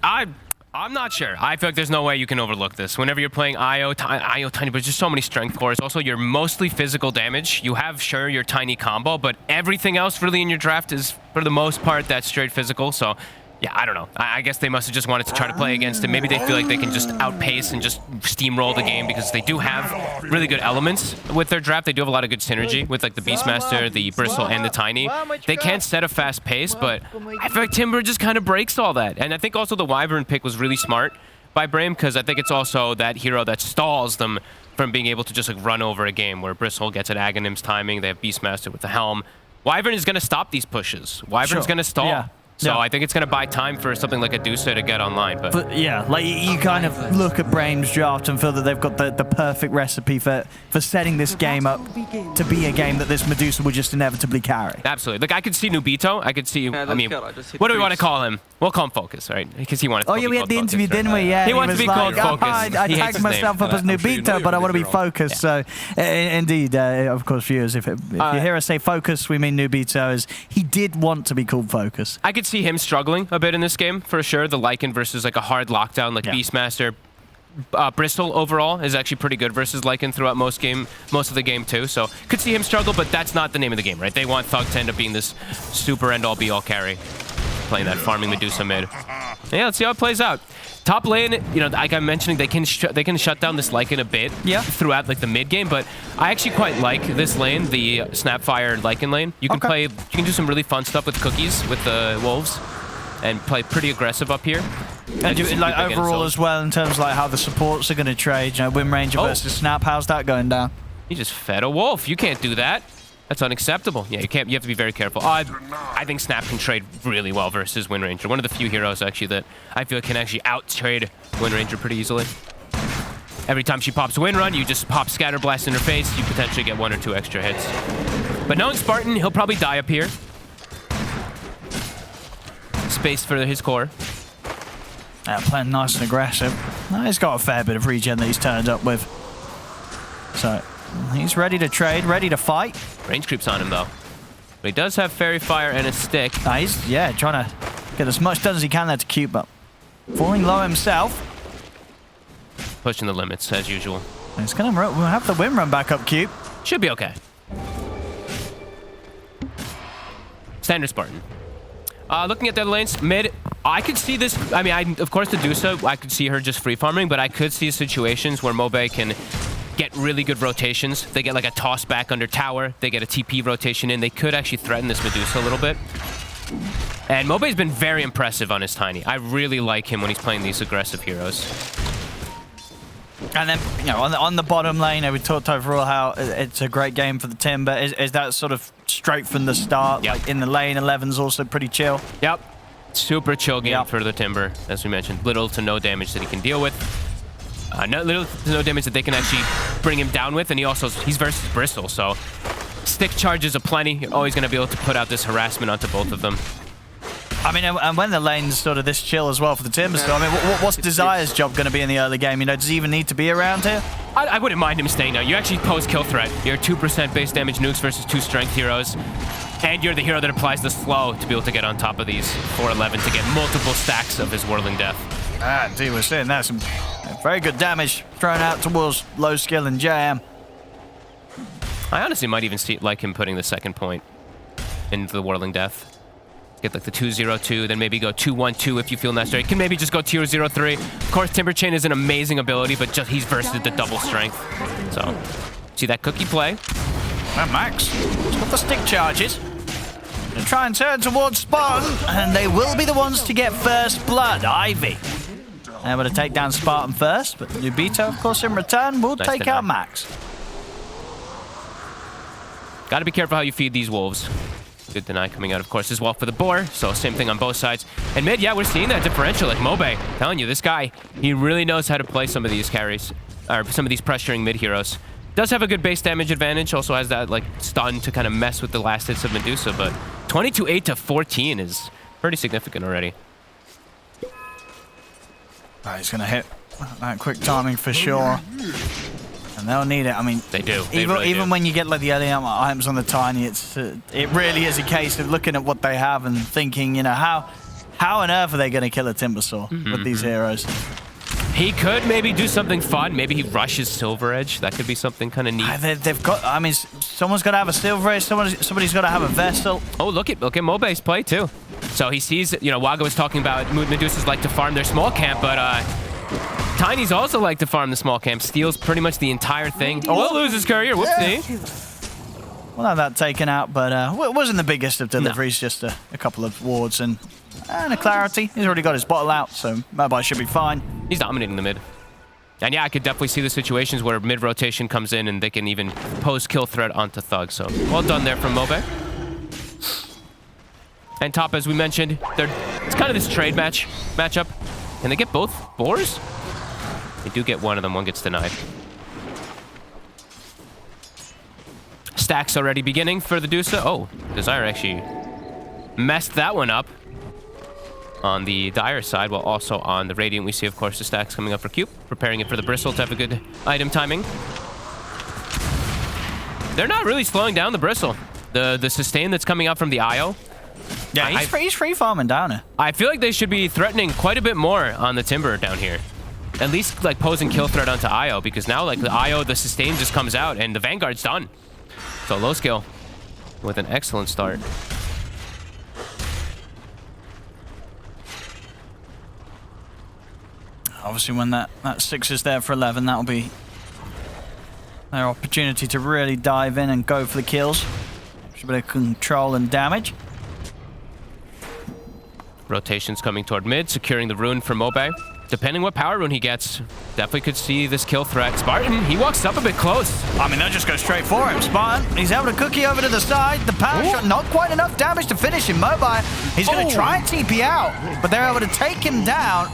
I'm not sure. I feel like there's no way you can overlook this. Whenever you're playing IO Tiny, but just so many strength cores. Also, you're mostly physical damage. You have, sure, your Tiny combo, but everything else really in your draft is, for the most part, that straight physical. So, yeah, I don't know. I guess they must have just wanted to try to play against it. Maybe they feel like they can just outpace and just steamroll the game because they do have really good elements with their draft. They do have a lot of good synergy with like the Beastmaster, the Bristle, and the Tiny. They can set a fast pace, but I feel like Timber just kind of breaks all that. And I think also the Wyvern pick was really smart by Brame because I think it's also that hero that stalls them from being able to just like run over a game where Bristle gets at Aghanim's timing. They have Beastmaster with the Helm. Wyvern is going to stop these pushes. Wyvern's going to stall. Yeah. So I think it's going to buy time for something like a Dusa to get online. But yeah, like you kind of look at Brame's draft and feel that they've got the perfect recipe for setting this game up to be a game that this Medusa would just inevitably carry. Absolutely. Like I could see Nubito. I could see. I mean, what do we want to call him? We'll call him Focus, right? Because he wanted. Oh yeah, we had the interview, didn't we? Yeah. He wants to be called Focus. I tagged myself up as Nubito, but I want to be Focus. So indeed, of course, viewers, if you hear us say Focus, we mean Nubito. As he did want to be called Focus. I could see him struggling a bit in this game for sure. The Lycan versus like a hard lockdown like Beastmaster. Bristol overall is actually pretty good versus Lycan throughout most of the game too. So could see him struggle, but that's not the name of the game, right? They want Thug to end up being this super end all be all carry, playing that farming Medusa mid. Yeah, let's see how it plays out. Top lane, you know, like I'm mentioning, they can shut down this Lycan a bit throughout like the mid game, but I actually quite like this lane, the Snapfire Lycan lane. You can play, you can do some really fun stuff with cookies with the wolves, and play pretty aggressive up here. And like overall as well, in terms of like how the supports are going to trade, you know, Wind Ranger versus Snap, how's that going down? You just fed a wolf. You can't do that. That's unacceptable. Yeah, you can't. You have to be very careful. I think Snap can trade really well versus Wind Ranger. One of the few heroes actually that I feel can actually out-trade Wind Ranger pretty easily. Every time she pops Wind Run, you just pop Scatter Blast in her face. You potentially get 1 or 2 extra hits. But knowing Spartan, he'll probably die up here. Space for his core. Playing nice and aggressive. He's got a fair bit of regen that he's turned up with. So he's ready to trade, ready to fight. Range creeps on him though. But he does have Fairy Fire and a stick. He's trying to get as much done as he can there to Cube up. Falling low himself. Pushing the limits as usual. He's gonna we'll have the Wind Run back up, Cube. Should be okay. Standard Spartan. Looking at the lanes, mid, I could see this. I mean, of course, the Dusa, I could see her just free farming, but I could see situations where Mobe can get really good rotations. They get like a toss back under tower. They get a TP rotation in. They could actually threaten this Medusa a little bit. And Mobe's been very impressive on his Tiny. I really like him when he's playing these aggressive heroes. And then, you know, on the bottom lane, we talked overall how it's a great game for the Timber. Is that sort of straight from the start? Like in the lane, 11's also pretty chill. Yep. Super chill game for the Timber, as we mentioned. Little to no damage that he can deal with. Little to no damage that they can actually bring him down with. And he's versus Bristle, so stick charges aplenty. You're always going to be able to put out this harassment onto both of them. I mean, and when the lane's sort of this chill as well for the Timber still, I mean, what's Desire's job going to be in the early game? You know, does he even need to be around here? I wouldn't mind him staying now. You actually pose kill threat. You're 2% base damage nukes versus 2 strength heroes. And you're the hero that applies the slow to be able to get on top of these 411 to get multiple stacks of his Whirling Death. Indeed, we're seeing that. Some very good damage thrown out towards low skill and JM. I honestly might even like him putting the second point into the Whirling Death. Get like the 2-0-2, then maybe go 2-1-2 if you feel necessary. Can maybe just go 2-0-3. Of course, Timber Chain is an amazing ability, but just he's versus the double strength. So, see that cookie play. And Max, he's got the stick charges. They try and turn towards Spartan, and they will be the ones to get first blood. Ivy able to take down Spartan first, but Nubito, of course, in return, will take out Max. Got to be careful how you feed these wolves. Good deny coming out, of course, as well for the boar. So same thing on both sides. And mid, yeah, we're seeing that differential. Like Mobe, telling you, this guy, he really knows how to play some of these carries, or some of these pressuring mid heroes. Does have a good base damage advantage. Also has that like stun to kind of mess with the last hits of Medusa. But 22-8 to 14 is pretty significant already. He's gonna hit that quick timing for sure. And they'll need it. I mean, they do. Even when you get like the early items on the Tiny, it really is a case of looking at what they have and thinking, you know, how How on earth are they going to kill a Timbersaw with these heroes? He could maybe do something fun. Maybe he rushes Silver Edge. That could be something kind of neat. They've got. I mean, someone's got to have a Silver Edge. Somebody's got to have a Vessel. Oh, look at Mobe's play too. So he sees, Waga was talking about Medusas like to farm their small camp, but Tiny's also like to farm the small camp. Steals pretty much the entire thing. Oh, loses Courier. Whoopsie. We'll have that taken out, but it wasn't the biggest of deliveries. No. Just a couple of wards and a clarity. He's already got his bottle out, so Mobi should be fine. He's dominating the mid. And yeah, I could definitely see the situations where mid-rotation comes in and they can even pose kill threat onto Thug. So well done there from Mobe. And top, as we mentioned, it's kind of this trade matchup. Can they get both boars? They do get one of them. One gets denied. Stacks already beginning for the Dusa. Oh, Desire actually messed that one up on the Dire side, while also on the Radiant we see, of course, the stacks coming up for Cube, preparing it for the Bristle to have a good item timing. They're not really slowing down the Bristle. The sustain that's coming out from the IO. Yeah, he's free farming down here. I feel like they should be threatening quite a bit more on the Timber down here. At least like posing kill threat onto IO, because now like the IO, the sustain just comes out and the Vanguard's done. So low skill with an excellent start. Obviously, when that 6 is there for 11, that'll be their opportunity to really dive in and go for the kills. A bit of control and damage. Rotations coming toward mid, securing the rune for Mobe. Depending what power rune he gets, definitely could see this kill threat. Spartan, he walks up a bit close. I mean, they'll just go straight for him. Spartan, he's able to cookie over to the side. The power shot, not quite enough damage to finish him. Mobi, he's going to try and TP out, but they're able to take him down.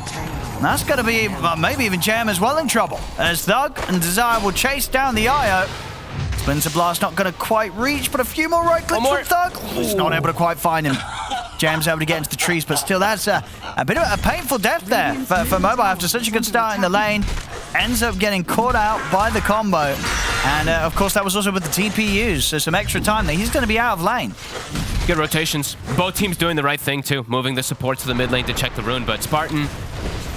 And that's going to be, maybe even Jam as well in trouble, as Thug and Desire will chase down the IO. Splinter Blast not going to quite reach, but a few more right clicks from Thug. He's not able to quite find him. Jam's able to get into the trees, but still that's a bit of a painful death there for Mobi after such a good start in the lane. Ends up getting caught out by the combo. And of course that was also with the TP used, so some extra time there. He's going to be out of lane. Good rotations. Both teams doing the right thing too, moving the support to the mid lane to check the rune, but Spartan,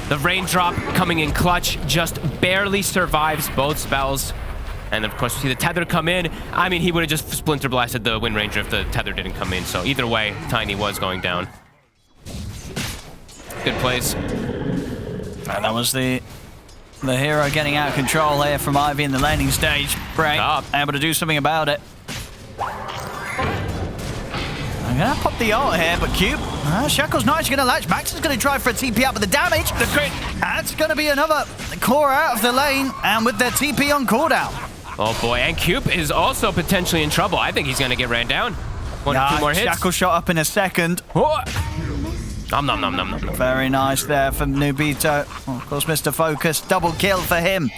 the raindrop coming in clutch, just barely survives both spells. And of course, we see the tether come in. I mean, he would have just splinter blasted the Wind Ranger if the tether didn't come in. So either way, Tiny was going down. Good plays. And that was the hero getting out of control here from Ivy in the laning stage. Brame able to do something about it. I'm going to pop the ult here, but Cube. Shackle's not actually going to latch. Max is going to try for a TP out, but the damage. The crit. That's going to be another core out of the lane, and with their TP on cooldown. Oh boy, and Cube is also potentially in trouble. I think he's going to get ran down. One or two more hits. Shackle shot up in a second. Nom nom nom nom nom. Very nice there from Nubito. Oh, of course, Mr. Focus. Double kill for him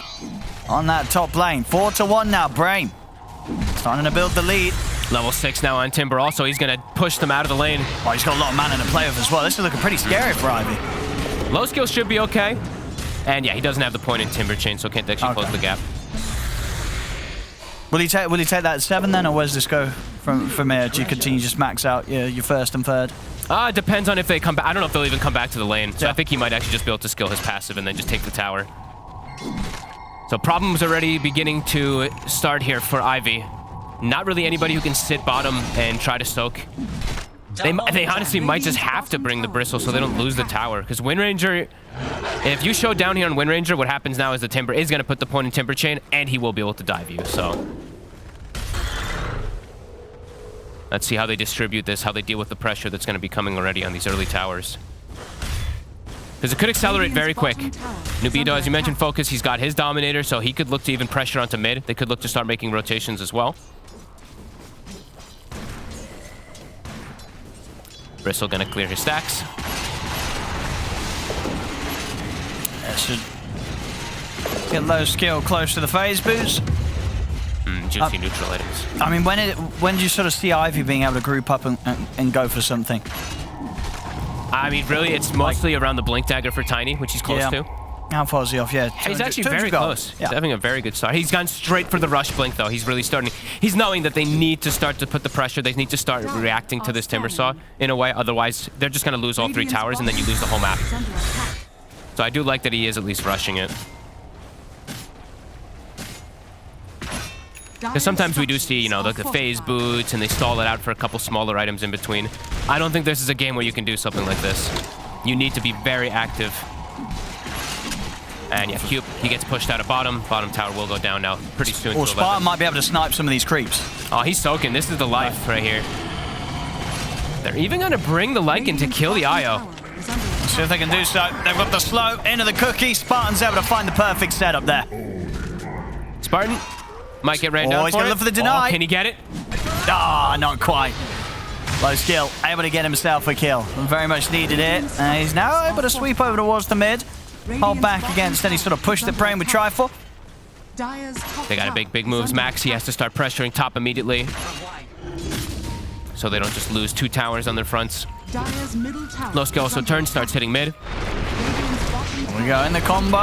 on that top lane. 4-1 now, Brame. Starting to build the lead. Level 6 now on Timber also. He's going to push them out of the lane. Oh, he's got a lot of mana to play with as well. This is looking pretty scary for Ivy. Low skill should be okay. And yeah, he doesn't have the point in Timber Chain, so can't actually close the gap. Will he take that 7 then, or where's this go from here? Do you continue just max out your first and third? It depends on if they come back. I don't know if they'll even come back to the lane. So I think he might actually just be able to skill his passive and then just take the tower. So problems already beginning to start here for Ivy. Not really anybody who can sit bottom and try to soak. They honestly might just have to bring the Bristle so they don't lose the tower. Because Wind Ranger, if you show down here on Wind Ranger, what happens now is the Timber is going to put the point in Timber Chain, and he will be able to dive you. So let's see how they distribute this, how they deal with the pressure that's going to be coming already on these early towers. Because it could accelerate very quick. Nubito, as you mentioned, Focus, he's got his Dominator, so he could look to even pressure onto mid. They could look to start making rotations as well. Bristle gonna clear his stacks. That should get low skill close to the phase boost. Juicy neutral items. I mean, when do you sort of see Ivy being able to group up and go for something? I mean, really, it's mostly around the Blink Dagger for Tiny, which he's close to. How far is he off? Yeah, He's actually 200 very gold. close. Yeah. He's having a very good start. He's gone straight for the rush blink, though. He's really starting. He's knowing that they need to start to put the pressure. They need to start reacting to this Timber Saw in a way. Otherwise, they're just going to lose all 3 towers, and then you lose the whole map. So I do like that he is at least rushing it. Because sometimes we do see, you know, the phase boots, and they stall it out for a couple smaller items in between. I don't think this is a game where you can do something like this. You need to be very active. And yeah, Cube, he gets pushed out of bottom. Bottom tower will go down now pretty soon. Or Spartan might be able to snipe some of these creeps. Oh, he's soaking. This is the life right here. They're even going to bring the Lycan to kill the IO. Let's see if they can do so. They've got the slow into the cookie. Spartan's able to find the perfect setup there. Spartan might get ran down. Oh, he's going to look for the deny. Oh, can he get it? Ah, not quite. Low skill, able to get himself a kill. Very much needed it. He's now able to sweep over towards the mid. Hold back against any sort of push that Brame would try for. They got a big moves. Max, he has to start pressuring top immediately. So they don't just lose 2 towers on their fronts. Low skill also turns, starts hitting mid. Here we go in the combo.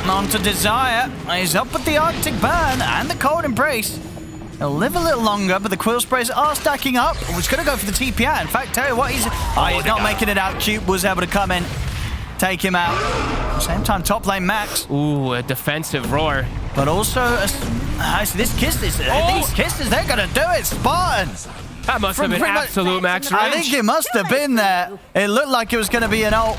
On to Desire. He's up with the Arctic Burn and the Cold Embrace. He'll live a little longer, but the Quill Sprays are stacking up. Oh, he's going to go for the TPR. In fact, tell you what, he's not making it out. Cube was able to come in, take him out. Same time, top lane Max. Ooh, a defensive roar. But also, these kisses, they're going to do it. Spartan. That must have been absolute max range. I think it must have been there. It looked like it was going to be an ult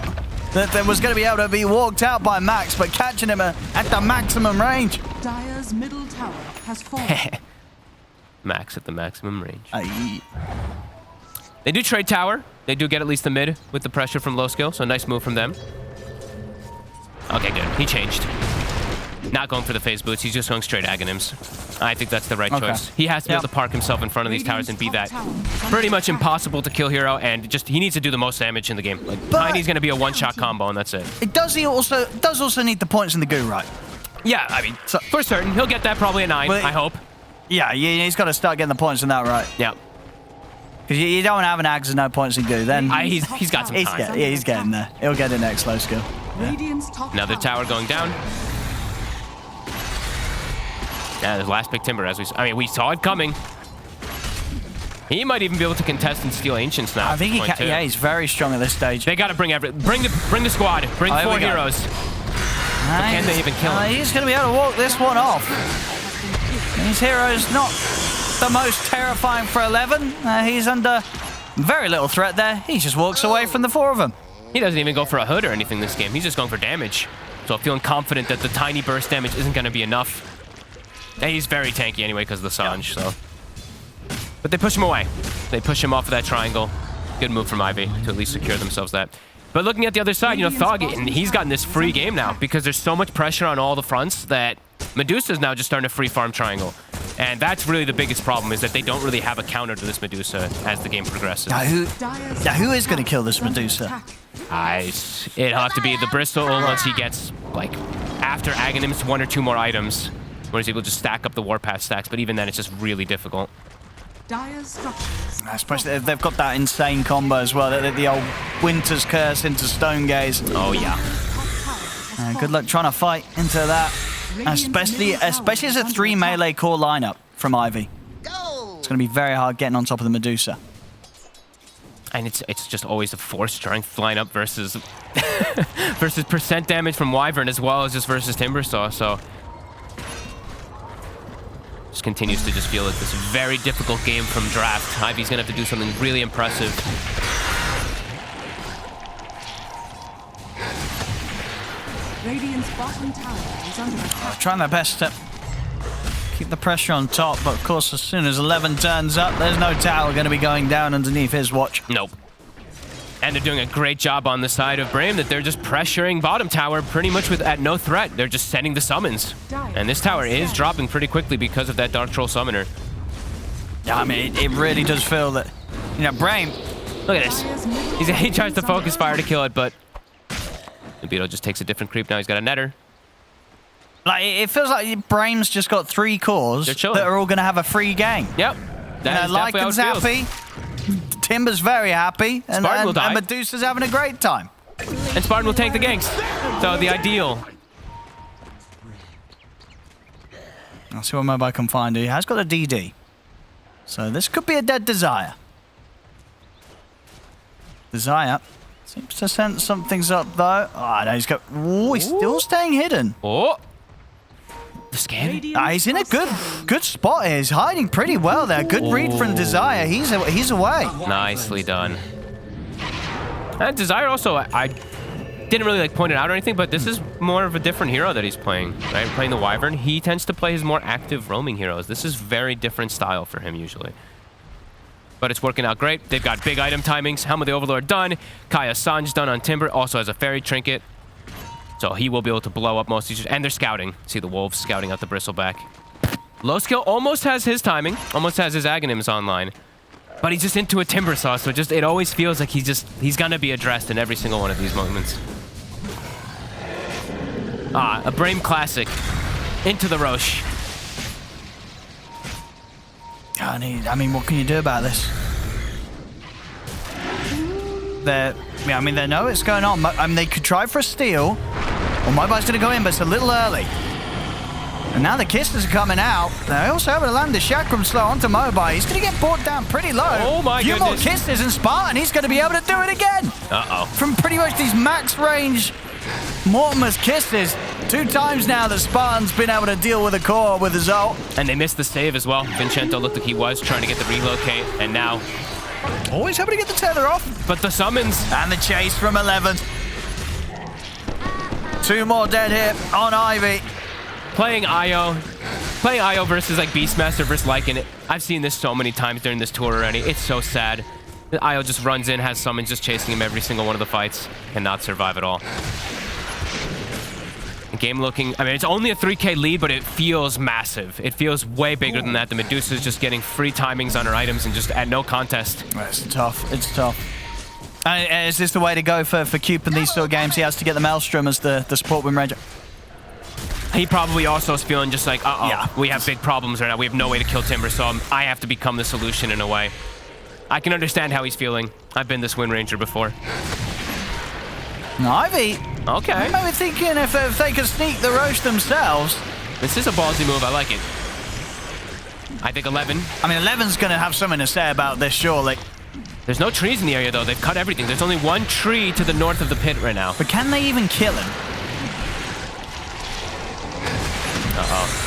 that was going to be able to be walked out by Max, but catching him at the maximum range. Dire's middle tower has fallen. Max at the maximum range. Aye. They do trade tower. They do get at least the mid with the pressure from low skill, so nice move from them. Okay, good. He changed. Not going for the phase boots. He's just going straight Aghanims. I think that's the right choice. He has to be able to park himself in front of these towers and be that pretty much impossible to kill hero, and just he needs to do the most damage in the game. Like, Tiny's going to be a one-shot combo, and that's it. It does also need the points in the goo, right? Yeah, I mean, so, for certain. He'll get that probably at 9, I hope. Yeah, he's got to start getting the points in that, right? Yeah. Because you don't have an Axe and no points in goo, then... He's got some time. He's getting there. He'll get it next low skill. Yeah. Another tower going down. Yeah, the last big Timber, as we saw it coming. He might even be able to contest and steal Ancients now. I think he can. Yeah, he's very strong at this stage. They got to bring the squad. Bring 4 heroes. Can they even kill him? He's going to be able to walk this one off. His hero's not the most terrifying for 11. He's under very little threat there. He just walks away from the 4 of them. He doesn't even go for a hood or anything this game. He's just going for damage. So I'm feeling confident that the tiny burst damage isn't going to be enough. And he's very tanky anyway because of the Sange, so. But they push him away. They push him off of that triangle. Good move from Ivy to at least secure themselves that. But looking at the other side, you know, Thog, and he's gotten this free game now because there's so much pressure on all the fronts that Medusa's now just starting to free farm triangle. And that's really the biggest problem, is that they don't really have a counter to this Medusa as the game progresses. Now, who is going to kill this Medusa? It'll have to be the Bristol once he gets, like, after Aghanims, 1 or 2 more items, where he's able to just stack up the Warpath stacks, but even then it's just really difficult. Especially they've got that insane combo as well, the old Winter's Curse into Stone Gaze. Oh, yeah. Good luck trying to fight into that, especially as a 3 melee core lineup from Ivy. It's going to be very hard getting on top of the Medusa. And it's just always a 4 strength lineup versus versus percent damage from Wyvern, as well as just versus Timbersaw, so just continues to just feel like this very difficult game from draft. Ivy's gonna have to do something really impressive. Radiant's bottom tower is under attack. Trying their best to keep the pressure on top, but of course as soon as 11 turns up, there's no tower going to be going down underneath his watch. Nope. And they're doing a great job on the side of Brame, that they're just pressuring bottom tower pretty much at no threat. They're just sending the summons. And this tower is dropping pretty quickly because of that Dark Troll Summoner. Yeah, I mean, it really does feel that, you know, Brame, look at this. He tries to focus fire to kill it, but Beetle just takes a different creep now. He's got a netter. Like, it feels like Brame's just got 3 cores that are all going to have a free game. Yep. Lycan's happy, Timber's very happy, and Spartan will die. And Medusa's having a great time. And Spartan will take the ganks. So the ideal I'll see what Mobile can find. He has got a DD. So this could be a dead Desire. Desire seems to sense something's up, though. Oh, no, he's got... Ooh, he's still staying hidden. Oh! The scan? He's in a good spot here. He's hiding pretty well there. Good read from Desire. He's away. Nicely done. And Desire also, I didn't really point it out or anything, but this is more of a different hero that he's playing, right? Playing the Wyvern. He tends to play his more active roaming heroes. This is very different style for him usually. But it's working out great. They've got big item timings. Helm of the Overlord done. Kaya Sanj done on Timber. Also has a fairy trinket. So he will be able to blow up most of these. And they're scouting. See the wolves scouting out the bristleback. Low skill almost has his timing. Almost has his Aghanims online. But he's just into a Timber Saw, so it always feels like he's gonna be addressed in every single one of these moments. A Brame classic. Into the Roche. I mean, what can you do about this? They know it's going on. I mean, they could try for a steal. Well, Mobile's going to go in, but it's a little early. And now the kisses are coming out. They also have to land the Chakram slow onto Mobile. He's going to get brought down pretty low. Oh my goodness. A few more kisses and Spartan, he's going to be able to do it again. Uh-oh. From pretty much these max range Mortimer's kisses. 2 times now that Spartan's been able to deal with a core with his ult. And they missed the save as well. Vincento looked like he was trying to get the relocate, and now... Always able to get the tether off. But the summons... And the chase from 11. 2 more dead here on Ivy. Playing Io versus like Beastmaster versus Lycan. I've seen this so many times during this tour already. It's so sad. Io just runs in, has summons just chasing him every single one of the fights. Cannot survive at all. Game looking, I mean, it's only a 3K lead, but it feels massive. It feels way bigger than that. The Medusa's just getting free timings on her items and just at no contest. It's tough. It's tough. Is this the way to go for Cube in these sort of games? He has to get the Maelstrom as the support win ranger. He probably also is feeling just like, we have big problems right now. We have no way to kill Timber, so I have to become the solution in a way. I can understand how he's feeling. I've been this win ranger before. Ivy. Okay. I'm maybe thinking if they could sneak the Roche themselves. This is a ballsy move. I like it. I think 11. I mean, 11's going to have something to say about this, surely. There's no trees in the area, though. They've cut everything. There's only 1 tree to the north of the pit right now. But can they even kill him? Uh-oh.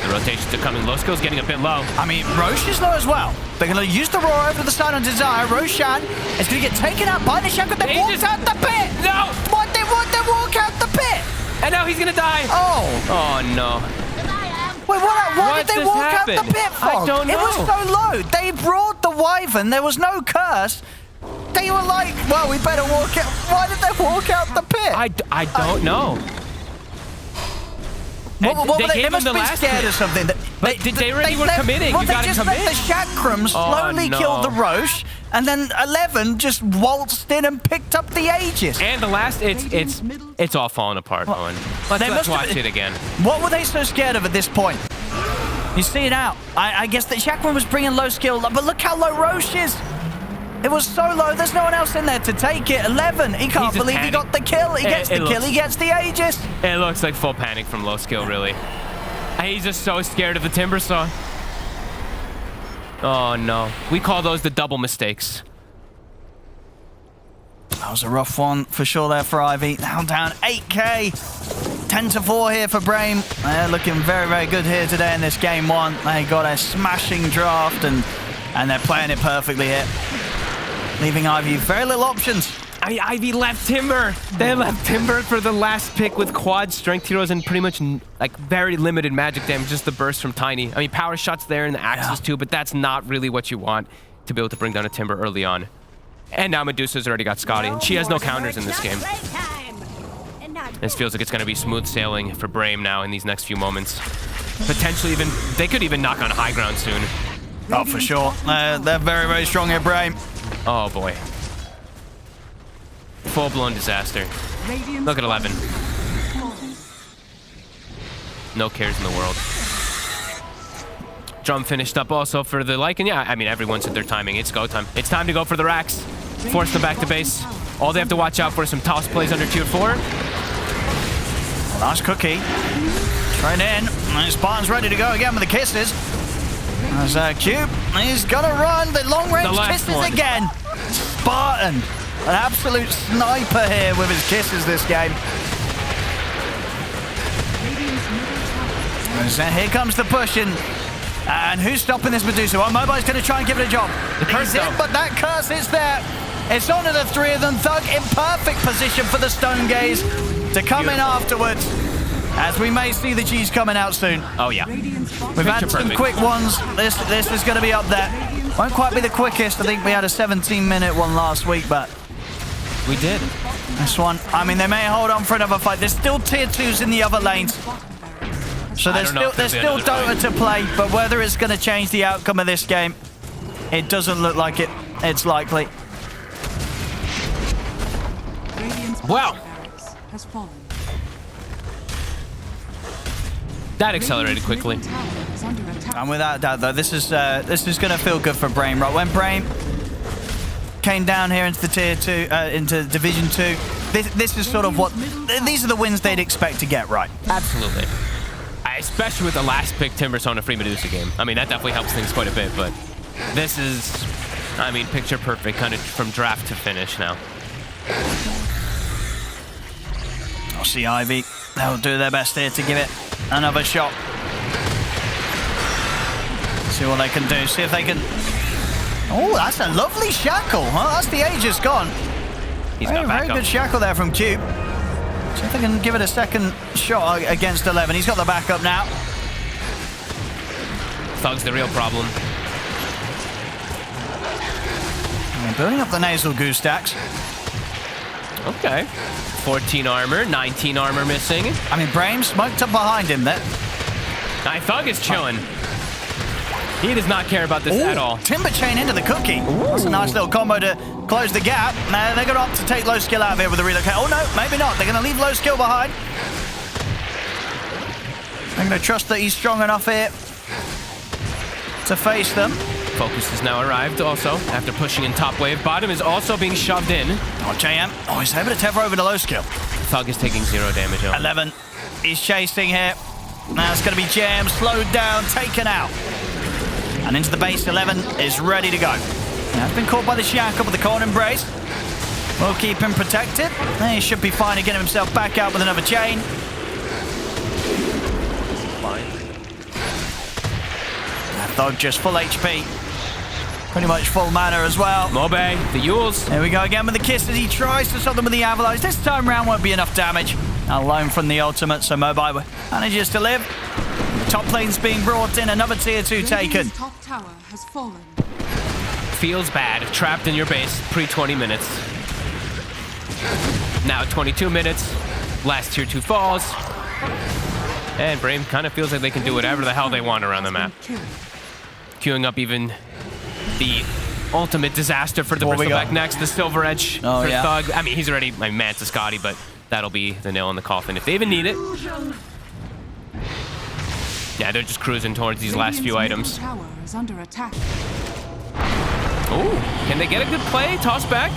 The rotations are coming. Low skill's getting a bit low. I mean, Roche is low as well. They're going to use the roar over to the side on Desire. Roshan is going to get taken out by the Shackle. They walked out the pit. No! What? They walk out the pit. And now he's going to die. Oh. Oh, no. Wait, why did they walk out the pit for? I don't know. It was so low. They brought the Wyvern. There was no curse. They were like, well, we better walk out. Why did they walk out the pit? I don't know. They must have been scared of something. But they really were committing. You gotta commit. They just let the Chakram slowly kill the Roche, and then 11 just waltzed in and picked up the Aegis. And the last, it's all falling apart, Owen. Let's watch it again. What were they so scared of at this point? You see it out. I guess the Chakram was bringing low skill, but look how low Roche is. It was so low, there's no one else in there to take it. 11, he can't believe he got the kill. He gets the kill, he gets the Aegis. It looks like full panic from low skill, really. He's just so scared of the Timber Saw. Oh, no. We call those the double mistakes. That was a rough one for sure there for Ivy. Now down 8K. 10-4 here for Brame. They're looking very, very good here today in this game 1. They got a smashing draft and they're playing it perfectly here. Leaving Ivy very little options. Ivy left Timber. They left Timber for the last pick with quad strength heroes and pretty much like very limited magic damage, just the burst from Tiny. I mean, power shots there and the axes too, but that's not really what you want to be able to bring down a Timber early on. And now Medusa's already got Scotty, and she has no counters in this game. This feels like it's going to be smooth sailing for Brame now in these next few moments. Potentially even, they could even knock on high ground soon. Oh, for sure. They're very, very strong here, Brame. Oh, boy. Full-blown disaster. Look at 11. No cares in the world. Drum finished up also for the Lycan. Yeah, I mean, everyone's at their timing. It's go time. It's time to go for the racks. Force them back to base. All they have to watch out for is some toss plays under tier 4. Last cookie. Straight in. And Spartan's ready to go again with the kisses. As Cube, he's gonna run. The long-range kisses one. again. Spartan, an absolute sniper here with his kisses this game. As, here comes the pushing. And who's stopping this Medusa? Well, Mobile's going to try and give it a job. He's in, but that curse is there. It's on to the three of them. Thug in perfect position for the stone gaze to come in afterwards. As we may see the G's coming out soon. Oh, yeah. We've had some quick ones. This is going to be up there. Won't quite be the quickest. I think we had a 17-minute one last week, but We did. this one, I mean, they may hold on for another fight. There's still tier 2s in the other lanes. So there's still Dota to play, but whether it's going to change the outcome of this game, it doesn't look like it. It's likely. Wow. Has fallen. That accelerated quickly. And without doubt, though, this is going to feel good for Brame, right? When Brame came down here into the tier 2, into Division 2, this is sort of what these are the wins they'd expect to get, right? Absolutely. Especially with the last pick Timbersona Free Medusa game. I mean, that definitely helps things quite a bit, but this is, I mean, picture perfect kind of from draft to finish now. I'll see Ivy. They'll do their best here to give it another shot. See what they can do. See if they can... Oh, that's a lovely shackle. Huh? That's the Aegis gone. He's got back very up. good shackle there from Cube. See if they can give it a second shot against 11. He's got the backup now. Thug's the real problem. Yeah, building up the nasal goo stacks. Okay. 14 armor, 19 armor missing. I mean, Brame smoked up behind him there. Thug is chilling. He does not care about this at all. Timber chain into the cookie. That's a nice little combo to close the gap. Now they're going to opt to take low skill out of here with the relocate. Oh no, maybe not. They're going to leave low skill behind. They're going to trust that he's strong enough here to face them. Focus has now arrived also after pushing in top wave. Bottom is also being shoved in. Oh, JM. Oh, he's able to tether over to low skill. Thug is taking 0 damage out. 11. He's chasing here. Now it's going to be jammed, slowed down, taken out. And into the base, 11 is ready to go. Now he's been caught by the shackle with the corn embrace. We'll keep him protected. He should be fine to get himself back out with another chain. Thug just full HP. Pretty much full mana as well. Mobe, the Yules. Here we go again with the kisses. He tries to stop them with the avalanche. This time round won't be enough damage. Alone from the ultimate, so Mobile manages to live. Top lane's being brought in. Another tier 2 taken. Top tower has fallen. Feels bad. Trapped in your base pre-20 minutes. Now 22 minutes. Last tier 2 falls. And Brame kind of feels like they can do whatever the hell they want around the map. Queuing up even the ultimate disaster for the Bristleback next, the Silver Edge for Thug. I mean, he's already my Manta Scotty, but that'll be the nail in the coffin if they even need it. Yeah, they're just cruising towards these last few items. Tower is under attack. Oh, can they get a good play? Toss back.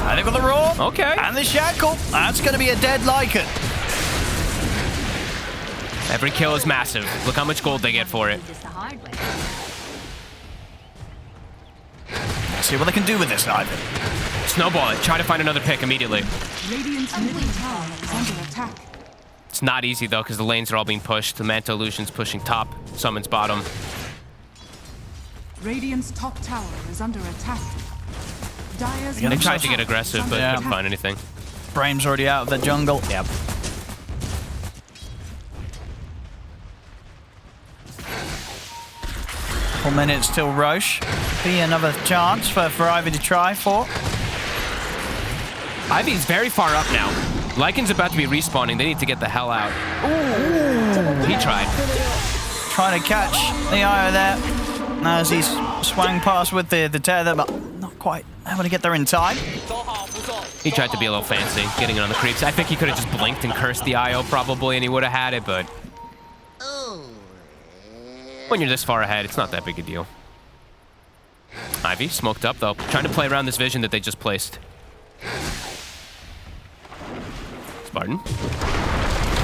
And they've got the roar. Okay. And the shackle. That's going to be a dead Lycan. Every kill is massive. Look how much gold they get for it. Let's see what they can do with this, Ivan. Snowball it. Try to find another pick immediately. Radiant's middle tower is under attack. It's not easy, though, because the lanes are all being pushed. The Manta Illusion's pushing top. Summon's bottom. Radiant's top tower is under attack. Dire's They tried to get aggressive, but couldn't find anything. Brame's already out of the jungle. Yep. Couple minutes till Roche. Be another chance for Ivy to try for. Ivy's very far up now. Lycan's about to be respawning. They need to get the hell out. Ooh. He tried. Trying to catch the IO there. As he's swung past with the tether, but not quite able to get there in time. He tried to be a little fancy, getting it on the creeps. I think he could have just blinked and cursed the IO probably, and he would have had it, but when you're this far ahead, it's not that big a deal. Ivy smoked up, though, trying to play around this vision that they just placed. Spartan.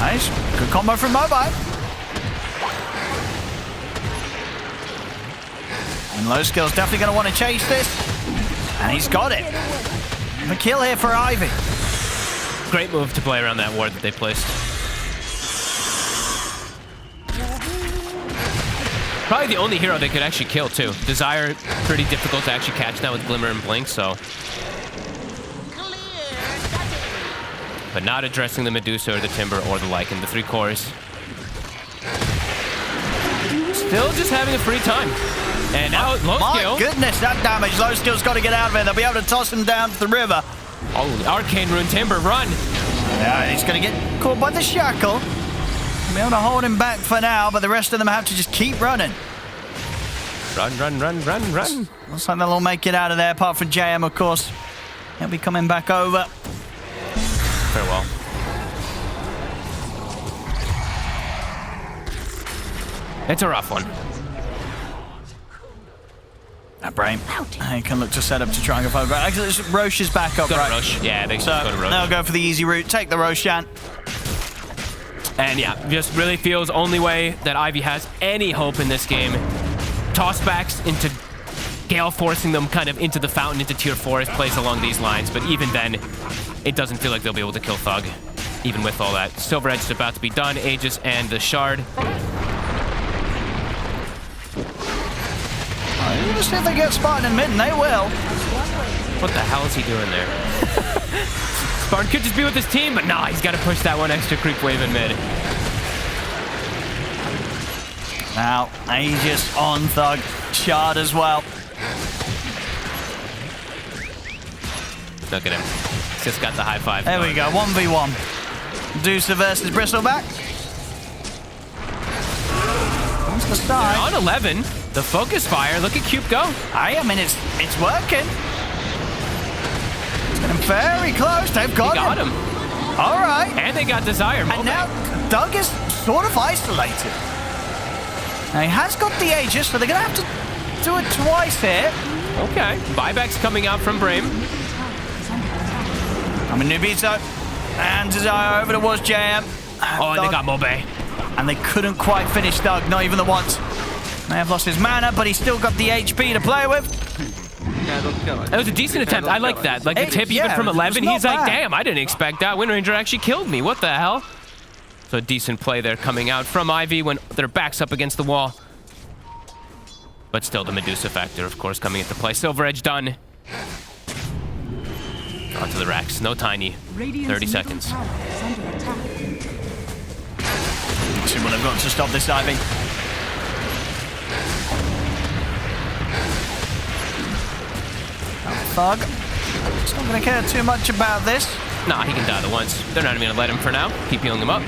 Nice. Good combo from Mobile. And Low Skill's definitely going to want to chase this. And he's got it. A kill here for Ivy. Great move to play around that ward that they placed. Probably the only hero they could actually kill, too. Desire, pretty difficult to actually catch now with Glimmer and Blink, so... But not addressing the Medusa or the Timber or the Lycan, the 3 cores. Still just having a free time. And now Low Skill. My goodness, that damage. Low Skill's got to get out of it. They'll be able to toss him down to the river. Oh, Arcane Rune Timber, run! Yeah, he's going to get caught by the shackle. Be able to hold him back for now, but the rest of them have to just keep running. Run, run, run, run, run. Looks like they'll all make it out of there, apart from JM, of course. He'll be coming back over. Farewell. It's a rough one. Brame. He can look to set up to try and go forward. Actually, Roche is back up, Go right? to Roche. Yeah, they So go to Roche. they'll go for the easy route. Take the Roshan. And yeah, just really feels only way that Ivy has any hope in this game. Tossbacks into Gale, forcing them kind of into the fountain, into tier 4 plays along these lines. But even then, it doesn't feel like they'll be able to kill Thug, even with all that. Silver Edge is about to be done. Aegis and the Shard. Just if they get Spartan in mid, and they will. What the hell is he doing there? Spartan could just be with his team, but nah, he's got to push that one extra creep wave in mid. Now, Aegis on Thug. Shard as well. Look at him. He's just got the high five. There we go, 1v1. Medusa versus Bristleback. What's the start? They're on 11. The focus fire. Look at Cube go. I mean, it's working. It's getting very close. They've got him. All right. And they got Desire. And now Doug is sort of isolated. Now he has got the Aegis, so they're going to have to do it twice here. Okay. Buybacks coming out from Brame. I mean, Nubito and Desire over towards JM. Oh, and they got Mobe. And they couldn't quite finish Doug, not even the once. May have lost his mana, but he's still got the HP to play with. That was a decent attempt. I like that. Like the tip even from 11. He's like, damn, I didn't expect that. Wind Ranger actually killed me. What the hell? So a decent play there coming out from Ivy when their back's up against the wall. But still the Medusa factor, of course, coming into play. Silver Edge done. Onto the racks. No Tiny. 30 seconds. See what they've got to stop this Ivy. Thug. He's not going to care too much about this. Nah, he can die the once. They're not even going to let him for now. Keep healing him up.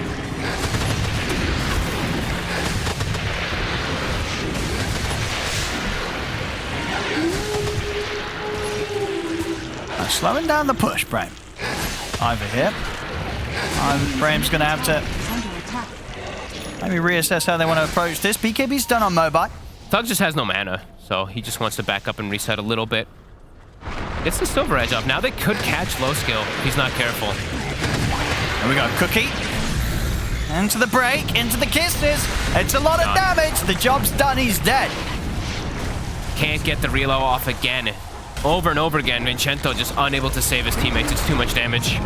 Slowing down the push, Brame. Ivy here. Brame's going to have to maybe reassess how they want to approach this. BKB's done on Mobile. Thug just has no mana, so he just wants to back up and reset a little bit. Gets the Silver Edge off. Now they could catch Low Skill if he's not careful. Here we go, Cookie. Into the break, into the kisses. It's a lot of damage. The job's done, he's dead. Can't get the reload off again. Over and over again, Vincento just unable to save his teammates. It's too much damage.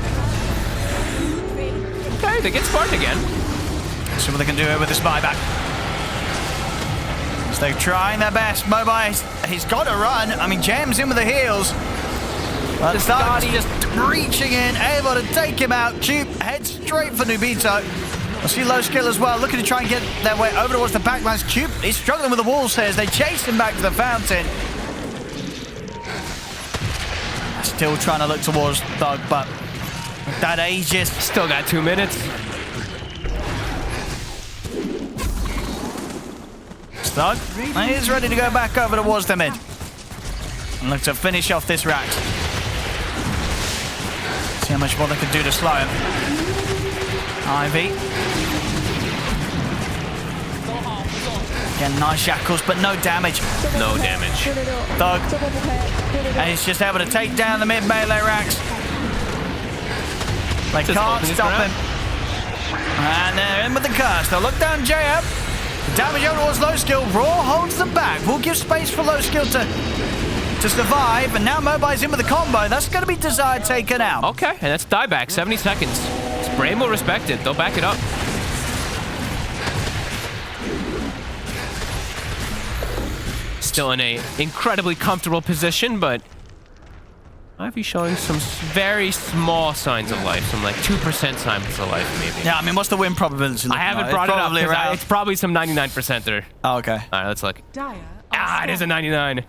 Okay, they get Spartan again. Let's see what they can do here with this buyback. So they're trying their best. Mobile, he's got to run. I mean, Jam's in with the heals. But Thug's just reaching in, able to take him out. Cube heads straight for Nubito. I see Low Skill as well, looking to try and get their way over towards the backlines. Cube is struggling with the walls here as they chase him back to the fountain. Still trying to look towards Thug, but that Aegis. Still got 2 minutes. Thug, he's ready to go back over towards the mid. And look to finish off this Rax. See how much more they can do to slow him. Ivy. Again, nice shackles, but no damage. No damage. Thug. And he's just able to take down the mid melee Rax. They can't stop him. And they're in with the curse. They'll look down JM. The damage over towards low skill. Raw holds them back. Will give space for low skill to survive. And now Mobile's in with the combo. That's going to be Desire taken out. Okay, and that's dieback, 70 seconds. Brame will respect it. They'll back it up. Still in a incredibly comfortable position, but Ivy showing some very small signs of life, some like 2% signs of life, maybe. Yeah, I mean, what's the win probability? I haven't brought it up. It's probably some 99% there. Oh, okay. All right, let's look. Dire It is a 99.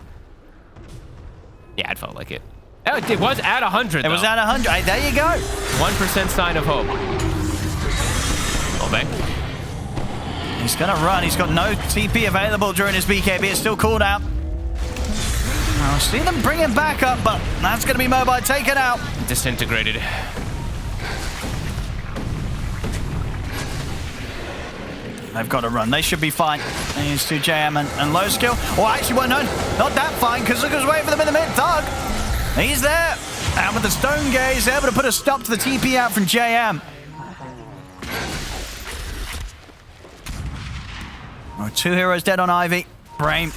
Yeah, it felt like it. Oh, it was at 100, It was at 100. Hey, there you go. 1% sign of hope. Obey. He's going to run. He's got no TP available during his BKB. It's still called out. I'll see them bring him back up, but that's going to be Mobile taken out. Disintegrated. They've got to run. They should be fine. These two JM and low skill. Oh, actually, well, no, not that fine, because look who's waiting for them in the mid. Thug. He's there. And with the Stone Gaze, able to put a stop to the TP out from JM. Oh, 2 heroes dead on Ivy. Brame.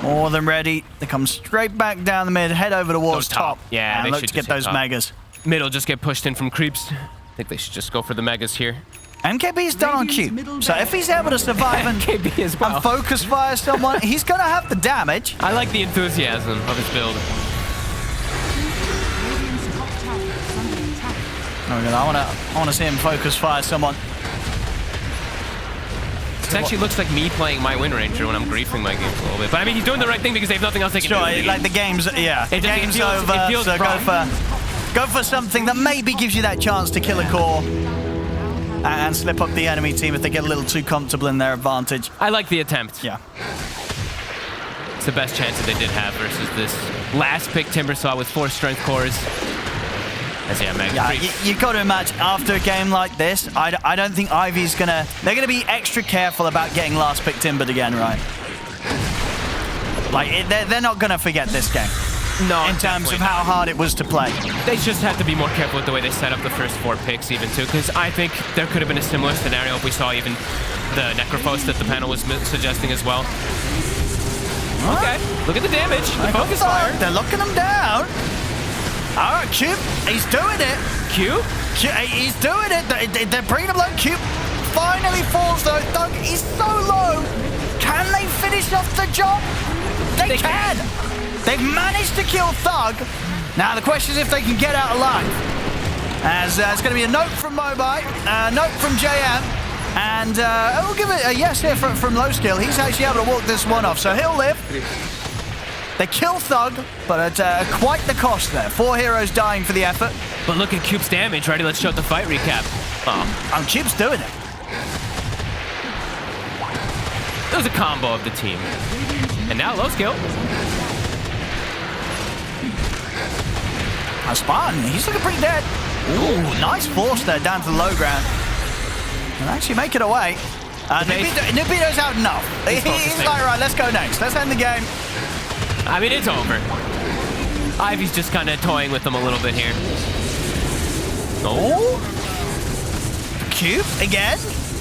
More than ready. They come straight back down the mid, head over towards top. Yeah, and they look should to get those top. megas. Middle just get pushed in from creeps. I think they should just go for the megas here. MKB's done on Q. So if he's able to survive and MKB as well. focus fire someone, he's going to have the damage. I like the enthusiasm of his build. Radiant's top tower is under attack. I want to see him focus fire someone. It actually looks like me playing my Wind Ranger when I'm griefing my games a little bit. But I mean, he's doing the right thing because they have nothing else they can do. Sure, like the game's, yeah. The game's feels- over, it feels so wrong. go for something that maybe gives you that chance to kill a core and slip up the enemy team if they get a little too comfortable in their advantage. I like the attempt. Yeah. It's the best chance that they did have versus this last pick Timber saw with 4 strength cores. Yeah, you got to imagine after a game like this, I don't think Ivy's gonna. They're gonna be extra careful about getting last pick timbered again, right? Like they're not gonna forget this game. No, in terms of how hard it was to play. They just have to be more careful with the way they set up the first 4 picks even too, because I think there could have been a similar scenario if we saw even the Necrophos that the panel was suggesting as well. Okay, look at the damage. The focus fire. They're locking them down. All right, Cube, he's doing it. Q? He's doing it. They're bringing him low. Cube finally falls though. Doug, he's so low. Can they finish off the job? They can. They've managed to kill Thug. Now the question is if they can get out alive. As it's going to be a note from Mobile, a note from JM, and we'll give it a yes here from Low Skill. He's actually able to walk this one off, so he'll live. They kill Thug, but at quite the cost there. 4 heroes dying for the effort. But look at Cube's damage. Ready? Let's show the fight recap. Oh, Cube's doing it. It was a combo of the team. And now Low Skill. Spartan, he's looking pretty dead. Ooh, nice force there down to the low ground. And actually make it away. Nubito's out enough. He's like, right, let's go next. Let's end the game. I mean, it's over. Ivy's just kind of toying with them a little bit here. Oh. Cube again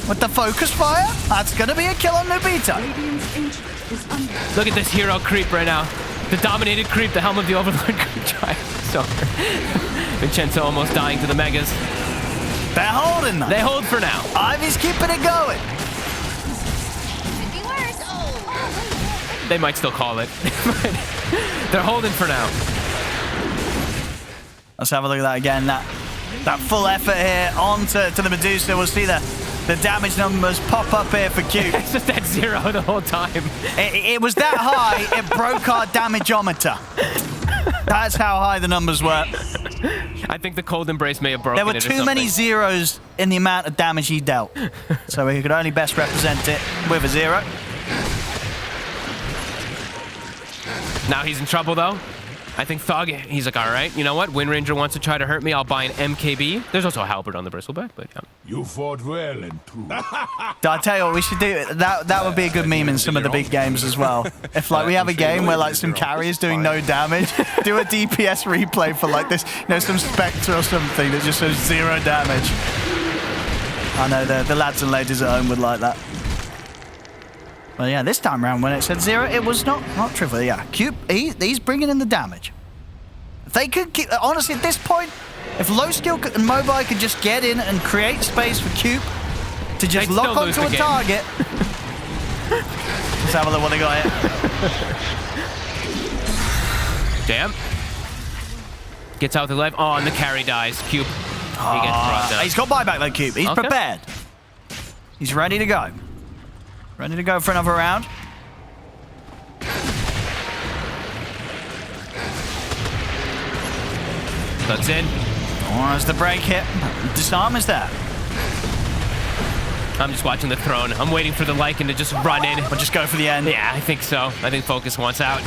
with the focus fire. That's going to be a kill on Nubito. Radiant's ancient is under. Look at this hero creep right now. The dominated creep, the Helm of the Overlord creep try. It's over. Vincenzo almost dying to the megas. They're holding them. They hold for now. Ivy's keeping it going. They might still call it. They're holding for now. Let's have a look at that again. That full effort here onto the Medusa. We'll see the damage numbers pop up here for Q. It's just at 0 the whole time. It was that high, it broke our damageometer. That's how high the numbers were. I think the cold embrace may have broken There were it or too many something. zeros in the amount of damage he dealt. So we could only best represent it with a 0. Now he's in trouble, though. I think Thug, he's like, all right, you know what? Wind Ranger wants to try to hurt me. I'll buy an MKB. There's also a Halberd on the Bristleback, but yeah. You fought well and true. I tell you what, we should do that would be a good meme in some of the big games as well. If like we have a game where like some carriers doing no damage, do a DPS replay for like this, some Spectre or something that just shows 0 damage. I know the lads and ladies at home would like that. Well, yeah, this time around when it said 0, it was not trivial. Yeah, Cube, he's bringing in the damage. If they could keep, honestly, at this point, if Low Skill and Mobile could just get in and create space for Cube to just lock onto a target. Let's have a look what they got here. Damn. Gets out the life. Oh, and the carry dies. Cube. He gets brought down. He's got buyback though, Cube. He's prepared. He's ready to go. Ready to go for another round. That's in. Oh, as the break hit. Disarm is there. I'm just watching the throne. I'm waiting for the Lycan to just run in. Or just go for the end. Yeah, I think so. I think Focus wants out.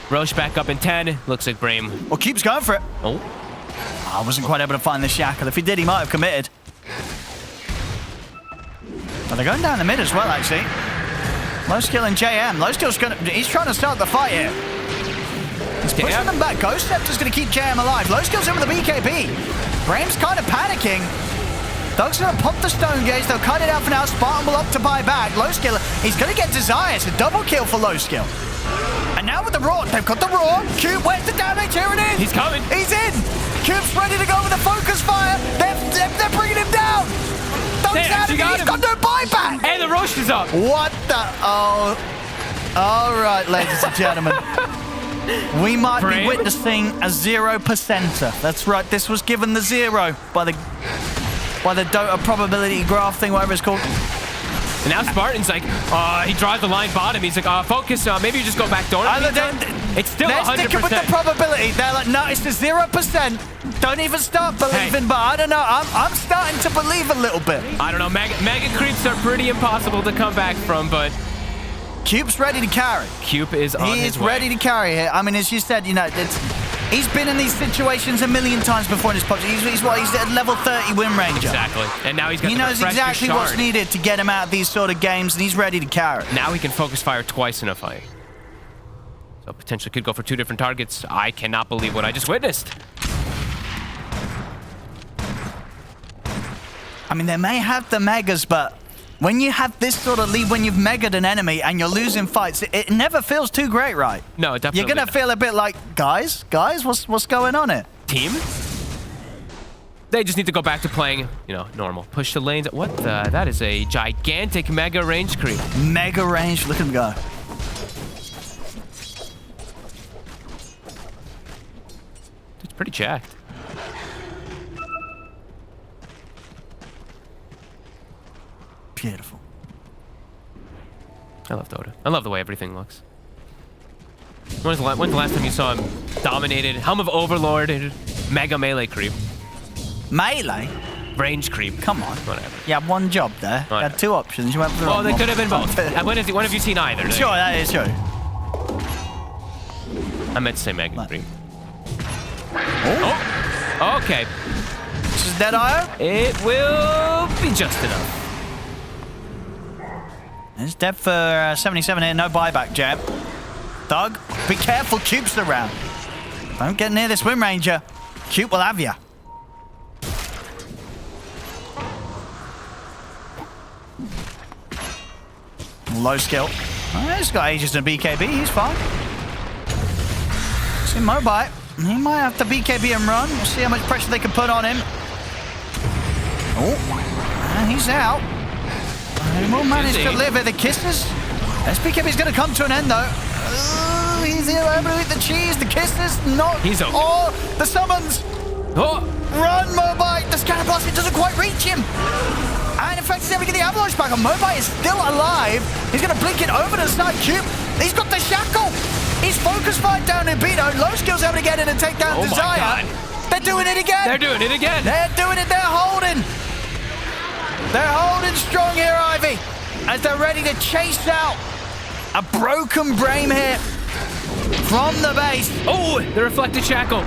Roche back up in 10. Looks like Brame. Well, Cube's going for it. Oh. I wasn't quite able to find the shackle. If he did, he might have committed. But they're going down the mid as well, actually. Low Skill and JM. Low Skill's he's trying to start the fight here. He's pushing them back. Ghost Scepter's going to keep JM alive. Low Skill's in with the BKB. Brame's kind of panicking. Doug's going to pop the Stone Gaze. They'll cut it out for now. Spartan will opt to buy back. Low Skill, he's going to get Desire. It's a double kill for Low Skill. And now with the Roar, they've got the Roar. Cube, where's the damage? Here it is. He's coming. He's in. Cube's ready to go with the Focus Fire. They're bringing him down. He's got no buyback. And the Roche is up. What the? Oh. All right, ladies and gentlemen. We might be witnessing a 0%er. That's right. This was given the 0 by the Dota probability graph thing, whatever it's called. And now Spartan's like, he draws the line bottom. He's like, Focus, maybe you just go back door. It's still 100%. They're sticking with the probability. They're like, no, it's the 0%. Don't even start believing, but I don't know. I'm starting to believe a little bit. I don't know. Mega creeps are pretty impossible to come back from, but Cube's ready to carry. Cube is on his way. He is ready to carry here. I mean, as you said, you know, he's been in these situations a million times before in his PUBG. He's at level 30 win ranger. Exactly. And now he's got He knows exactly what's needed to get him out of these sort of games, and he's ready to carry. Now he can focus fire twice in a fight. So potentially could go for 2 different targets. I cannot believe what I just witnessed. I mean, they may have the megas, but when you have this sort of lead, when you've megaed an enemy and you're losing fights, it never feels too great, right? No, definitely You're going to feel a bit like, guys, what's going on here? Team? They just need to go back to playing, you know, normal. Push the lanes. What the? That is a gigantic mega range creep. Mega range. Look at him go. It's pretty jacked. Beautiful. I love Dota. I love the way everything looks. When's the last time you saw him dominated? Helm of Overlord, mega melee creep. Melee? Range creep. Come on. Whatever. You had one job there. You had 2 options. You went for the wrong they one. could have been both. When have you seen either? Sure, that is true. I meant to say mega creep. Oh. Okay. This is Deadeye. It will be just enough. It's dead for 77 here. No buyback, Jeb. Doug, be careful. Cube's around. Don't get near this Wind Ranger. Cube will have you. Low skill. Oh, this guy Aegis and BKB. He's fine. See Mobile. He might have to BKB and run. We'll see how much pressure they can put on him. Oh, and he's out. He will manage to live it. The kisses. SBKB's going to come to an end, though. He's able to eat the cheese. The kisses, not. He's okay. Oh, the summons. Oh. Run, Mobile. The scanner blast, it doesn't quite reach him. And in fact, he's able to get the avalanche back on. Mobile is still alive. He's going to blink it over to the side. Cube. He's got the shackle. He's focus fight down in Beto. Low skill's able to get in and take down Desire. They're doing it again. They're doing it again. They're doing it. They're holding. They're holding strong here, Ivy, as they're ready to chase out a broken Brame here from the base. Oh, the reflected shackle.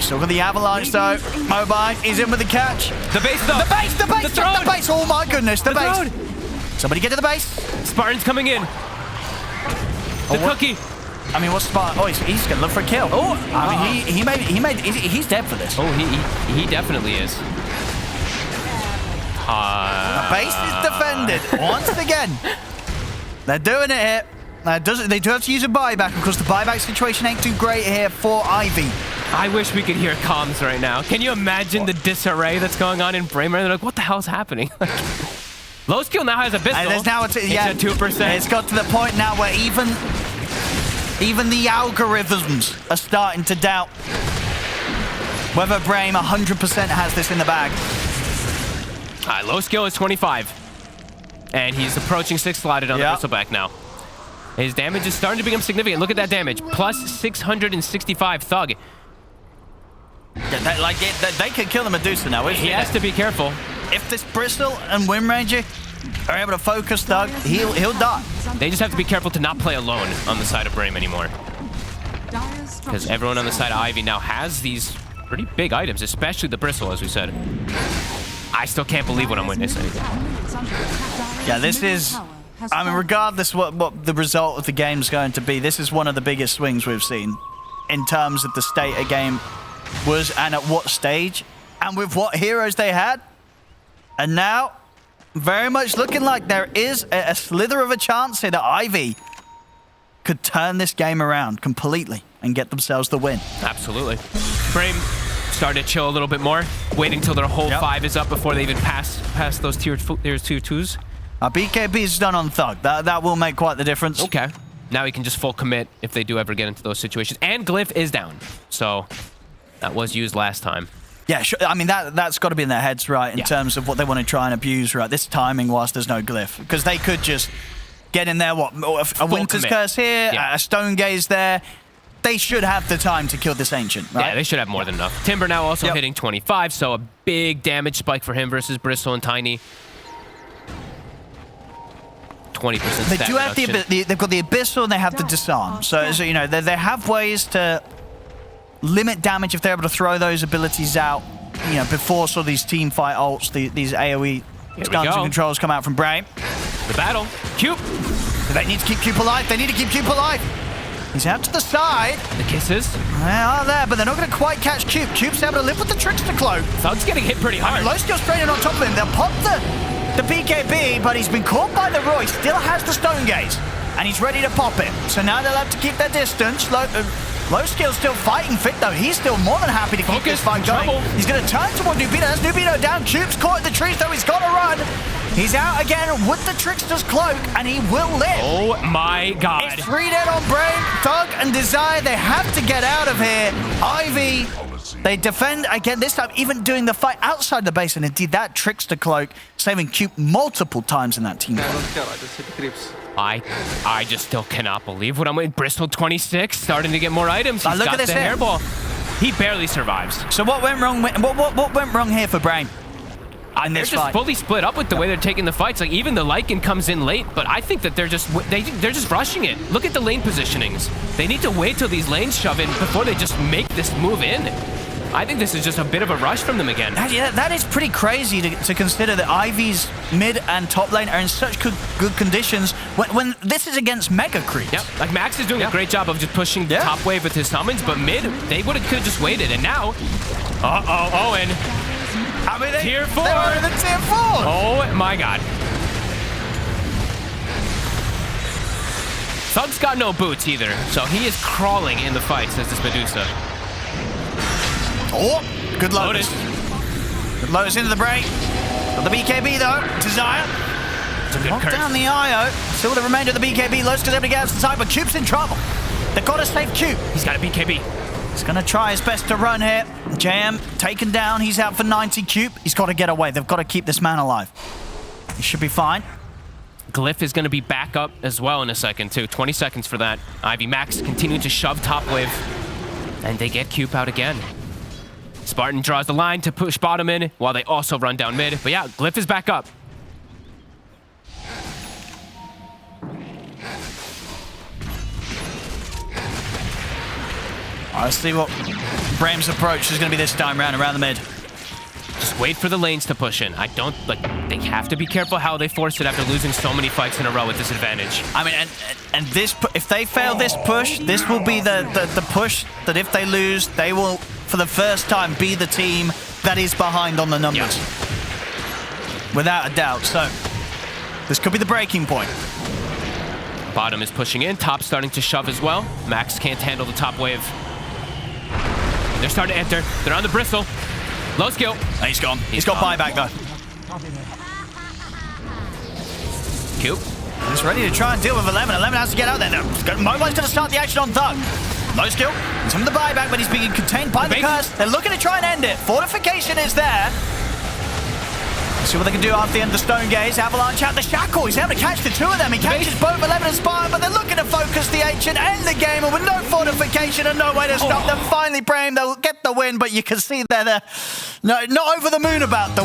Still got the avalanche, though. Mobile is in with the catch. The base, though. The base, the base, the throne. the base. Oh, my goodness, the base. Throne. Somebody get to the base. Spartan's coming in. The cookie. I mean, what's Spartan? Oh, he's gonna look for a kill. Oh, I mean, he's dead for this. Oh, he definitely is. The base is defended once again. They're doing it here. They do have to use a buyback because the buyback situation ain't too great here for Ivy. I wish we could hear comms right now. Can you imagine the disarray that's going on in Brame? They're like, what the hell's happening? Low skill now has a pistol. And there's now it's at 2%. It's got to the point now where even the algorithms are starting to doubt whether Brame 100% has this in the bag. Low skill is 25. And he's approaching 6 slotted on the bristleback now. His damage is starting to become significant. Look at that damage. Plus 665 Thug. Yeah, they could kill the Medusa now. He has to be careful. If this Bristle and Wind Ranger are able to focus Thug, he'll die. They just have to be careful to not play alone on the side of Brame anymore. Because everyone on the side of Ivy now has these pretty big items, especially the Bristle, as we said. I still can't believe what I'm witnessing. Yeah, this is... I mean, regardless what the result of the game's going to be, this is one of the biggest swings we've seen in terms of the state a game was and at what stage and with what heroes they had. And now, very much looking like there is a slither of a chance here that Ivy could turn this game around completely and get themselves the win. Absolutely. Brame starting to chill a little bit more, waiting till their whole 5 is up before they even pass those tier 2s. BKB is done on Thug. That will make quite the difference. Okay. Now he can just full commit if they do ever get into those situations. And Glyph is down. So that was used last time. Yeah, sure. I mean, that's got to be in their heads, right, in terms of what they want to try and abuse, right? This timing whilst there's no Glyph. Because they could just get in there, a Winter's Curse here, a Stone Gaze there. They should have the time to kill this Ancient, right? Yeah, they should have more than enough. Timber now also hitting 25, so a big damage spike for him versus Bristle and Tiny. 20% They do have they've got the Abyssal and they have the Disarm. So you know, they have ways to limit damage if they're able to throw those abilities out, you know, before sort of these team fight ults, these AoE stuns and controls come out from Brame. The battle. Cube. They need to keep Cube alive. They need to keep Cube alive. He's out to the side. The kisses. They are there, but they're not going to quite catch Cube. Cube's able to live with the Trickster Cloak. Thug's getting hit pretty hard. Low skill straight on top of him. They'll pop the BKB, but he's been caught by the Roy. Still has the Stone Gaze, and he's ready to pop it. So now they'll have to keep their distance. Low skill still fighting fit, though. He's still more than happy to keep this fight going. He's going to turn toward Nubito. That's Nubito down. Cube's caught in the trees, though. He's got to run. He's out again with the Trickster's Cloak, and he will live. Oh, my God. It's 3 dead on Brame, Thug, and Desire. They have to get out of here. Ivy, they defend again, this time even doing the fight outside the base, and indeed that Trickster Cloak saving Cube multiple times in that team. I just still cannot believe what I'm with. Bristol 26, starting to get more items. He's look got at this the hairball. He barely survives. So what went wrong? What went wrong here for Brame? They're just fully split up with the way they're taking the fights. Like, even the Lycan comes in late, but I think that they're just rushing it. Look at the lane positionings. They need to wait till these lanes shove in before they just make this move in. I think this is just a bit of a rush from them again. Yeah, that is pretty crazy to consider that Ivy's mid and top lane are in such good conditions when this is against Mega Creeps. Yep, like Max is doing a great job of just pushing the top wave with his summons, but mid, they could have just waited, and now... Owen. I mean, tier 4. They were in the tier 4. Oh my God. Thug's got no boots either, so he is crawling in the fight, says this Medusa. Oh, good Lotus. Good Lotus into the break. Got the BKB though. Desire. It's a good curse. Down the IO. Still the remainder of the BKB. Lotus is able to get out to the side, but Cube's in trouble. They've got to save Cube. He's got a BKB. He's going to try his best to run here. JM taken down. He's out for 90. Cube. He's got to get away. They've got to keep this man alive. He should be fine. Glyph is going to be back up as well in a second, too. 20 seconds for that. Ivy Max continuing to shove top wave. And they get Cube out again. Spartan draws the line to push bottom in while they also run down mid. But yeah, Glyph is back up. Let's see what Brame's approach is going to be this time around the mid. Just wait for the lanes to push in. I don't, like, they have to be careful how they force it after losing so many fights in a row with disadvantage. I mean, and this, if they fail this push, this will be the push that if they lose, they will, for the first time, be the team that is behind on the numbers. Yeah. Without a doubt. So, this could be the breaking point. Bottom is pushing in, top starting to shove as well. Max can't handle the top wave. They're starting to enter. They're on the bristle. Low skill. He's gone. He's got buyback though. Cube. He's ready to try and deal with 11. 11 has to get out there now. Mobile's going to start the action on Thug. Low skill. Some of the buyback, but he's being contained by the curse. They're looking to try and end it. Fortification is there. See what they can do after the end of the Stone Gaze. Avalanche out the Shackle. He's able to catch the two of them. He catches both 11 and Spartan, but they're looking to focus the Ancient, end the game, and with no fortification and no way to stop them. Finally, Brame, they'll get the win, but you can see they're not over the moon about the